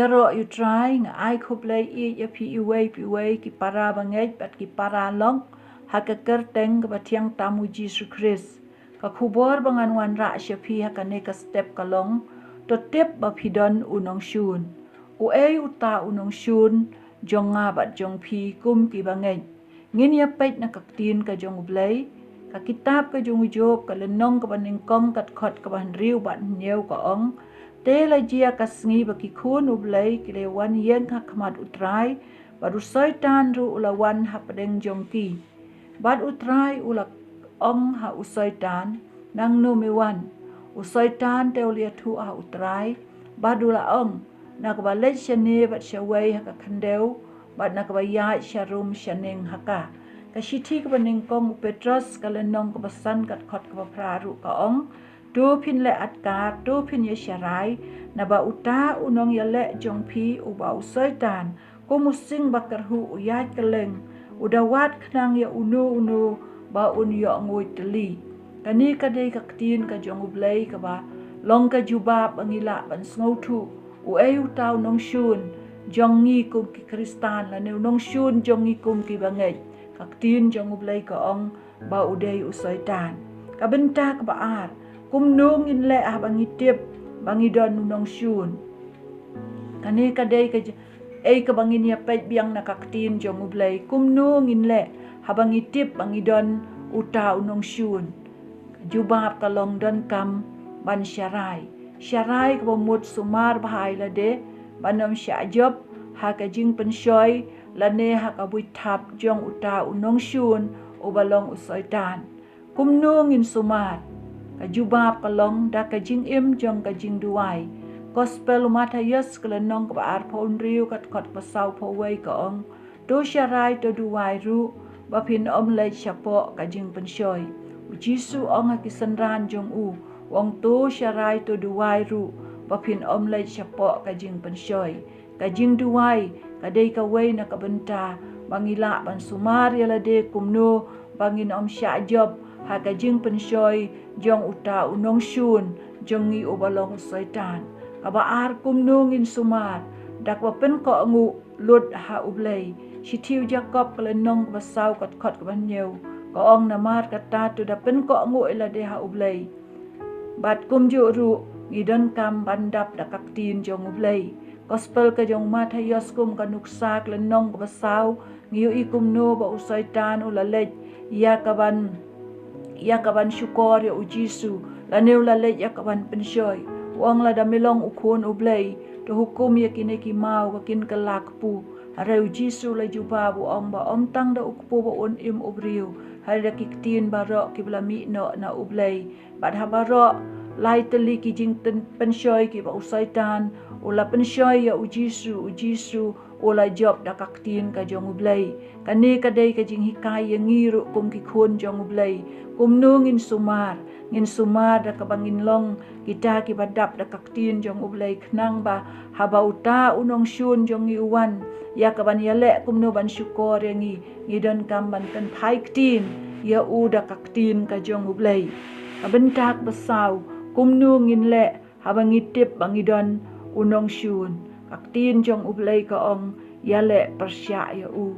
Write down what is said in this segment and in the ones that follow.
ya ro you try nga ai khublei I ya pi wei ki para bangai pat ki para long ha ka kerteng ka thiang tamu Jesus Christ ka khubor bangan wan ra sha pi ha ka ne ka step ka long to tep ba phidon unong shun u ei uta unong shun jonga bat jong pi kum ki bangai ngin ya pet na ka tin ka jong blei ka kitab ka jong job ka lenong ka baning kong kat khot ka ban riu ban neu ka ong te la jia ka sngi ba ki khun u blei ki le wan yen ka khamat utrai baru soitan ru ula wan ha padeng jong ki bad utrai ula ong ha u soitan nang no me wan u soitan te ulia thu ha utrai badula ong na ka ba le shane bat shawai ha ka khandeu bat na ka ba ya sharum shaneng ha ka shi thi ka baning kong Petrus ka lenong ka basan kat khot ka praru ka ong tu phin le at ka tu phin ye sharai na ba uta unong ya le jong phi u ba u soitan ko musing bakar hu u ya keleng udawat khnang ya unu ba un yo ngoi teli kani ka dei ka tin ka jong blei ka ba long ka juba bangila ban sngo thu u ei u tau nong shun jong ngi kum ki kristan la ne nong shun jong ngi kum ki bangai ka tin jong blei ka ong ba u dei u soitan ka benta ka ba ar kum nung in le a bangi tip bangi don nong shun kani ka dei ka ei ka bangin ya pet biang na ka tin jong blei kum nung in le ha bangi tip bangi don uta unong shun jubab ka long don kam ban sharai ka bomut sumar bahai la de banom sha job ha ka jing pen shoi la ne ha ka bui thap jong uta unong shun u balong u soitan kum nung in sumar ka jubab ka long da ka jing im jong ka jing duai gospel Matayas ka lenong ka baar phon riu kat khot pasau pho wei ka ong do sharai to duai ru ba phin om le chapo ka jing pen shoi u jisu ong ha ki sanran jong u wong to sharai to duai ru ba phin om le chapo ka jing pen shoi ka jing duai ka dei ka wei na ka benta bangila ban sumar ya la de kumno bangin om sha job ha ka jing pen shoi jong uta unong shun jong ngi u balong soitan ka ba ar kumno ngin sumar dak ba pen ko ngu lut ha u blei shi thiu Jacob ka lenong ba sau kat khot ka ban nyeu ko ong na mar ka ta tu da pen ko ngu ila de ha u blei bat kum ju ru ngi don kam bandap da kak tin jong u blei gospel ka jong Matayas kum ka nuksak lenong ka ba sau ngi u kum no ba u soitan u la lej ya ka ban syukor ya u jisu la neu la lej ya ka ban pen shoi wang la da melong u khun u blei to hukum ya kine ki mau ka kin ka lak pu hareu jisu la juba bu ong ba om tang da ukpu ba un im ubriu hari da kiktin ba ro ki bla mi no na u blei bat ha ba ro lai teli ki jing pen shoi ki ba u soitan ula pen shoi ya u jisu ula job da kaktin ka jong u blei kani ka dei ka jing hikai ya ngiru kum ki khun jong u blei kum nungin sumar da ka bangin long kita ki badap da kaktin jong u blei khnang ba haba uta unong shun jong i uwan ya ka ban ya le kum no ban syukor ya ngi don kam ban kan thai ktin ya u da kaktin ka jong u blei ka bentak besau kum nungin le haba ngitip bangi don unong shun kaktin jong u blei ka ong ya le persya ya u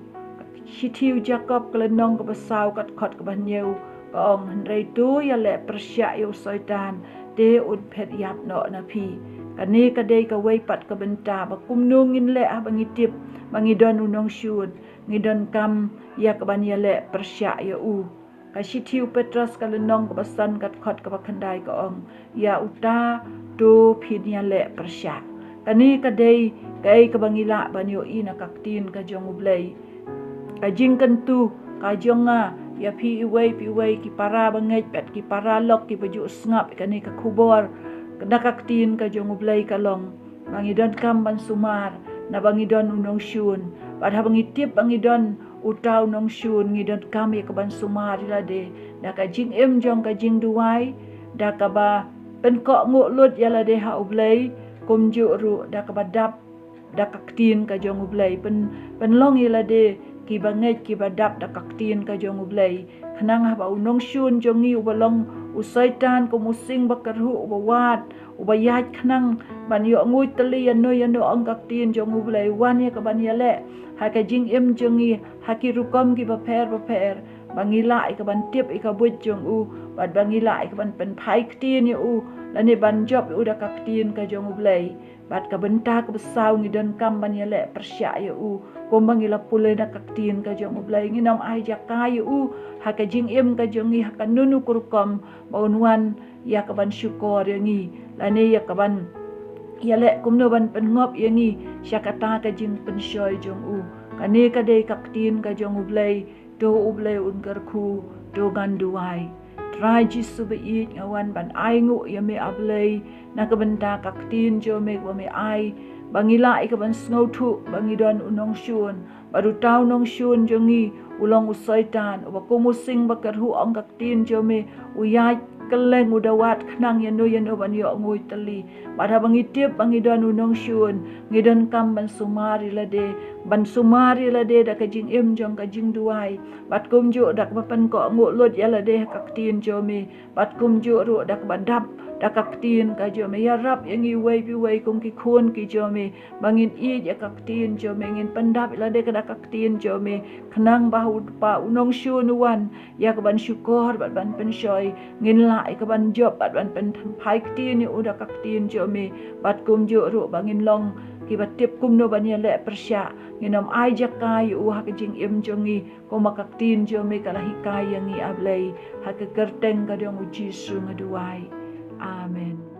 shi thiu Jacob ka lenong ka besau kat khot ka ban nyeu ka ong hendrei tu ya le persya ya u soitan te un phet yap no na phi kani ka dei ka wei pat ka benta ba kum nungin le ha bangi tip bangi don unong shun ngi don kam ya ka ban ya le persya ya u ka shi thiu Petrus ka lenong ka basan kat khot ka ba khandai ka ong ya uta tu phin ya le persya kani ka dei kai ka bangila banyo ina kaktin ka jong u blei ka jing kan tu ka jonga ya pi wei ki para bangai pet ki para lok ki baju snap kani ka khubor na kaktin ka jong u blei ka long bangi don kam ban sumar na bangi don unong shun bad ha bangi tip bangi don utau nong shun ngi don kam ya ka ban sumar la de da ka jing em jong ka jing duai da ka ba pen ko ngu lut ya la de ha u blei kum ju ru da ka ba dap da kaktin ka jong u blei pen long ya la de ki bangai ki badap da kaktin ka jong u blei khnang ha ba unong shun jong ngi u balong usaitan ko musing bakarhu ubawat ubayat khnang ban yo ngui tali ya no angkak tin jong ublai wan ya ka ban ya le ha ka jing em jongi ha ki rukom ki ba pher bangila ka ban tip ka buj jong u bad bangila ka ban pen phai tin ya u lani ban job u da kak tin ka jong ublai bad ka benta ka besau ngi dan kam ban ya le persya ya u kombang ila pulai na kaktin ka jong ublay nginam ay jakay u haka jing im ka jongi haka nunu kurkom baunwan ya kaban syukur yangi lani ya kaban ya le kumno ban pengop yangi syakata ka jing pensyoy jong u kani ka day kaktin ka jong ublay do ublay ungarku do ganduay try jisu beit ngawan ban ay ngu ya me ablay na kabenta kaktin jo me wa me ay bangila ikaban snowtu bangidon unong syun baru tau nong syun jongi ulong usaitan uba kumusing bakarhu ang kaktin jome uyay keleng udawat khnang yano ban yo ngui tali pada bangitip bangidon unong syun ngidon kam ban sumari lade da kajing im jong kajing duai bat kumju dak bapan ko ngu lut ya lade kaktin jome bat kumju ru dak badap dakaktin ka jome ya rap yang iway piway kung kikun ki jome bangin i ya kaktin jome ngin pandap ilade ka dakaktin jome kenang bahu pa unong syunuan ya kaban syukur bat ban pensyoy ngin lai kaban job bat ban pen pai ktin udah kaktin jome bat kumju ru bangin long ki batip kumno ban ya le persya nginam ai jakai u ha kajing im jongi ko makaktin jome kala hikay yang i ablay ha ka kerteng ka dong uji su ngaduai. Amen.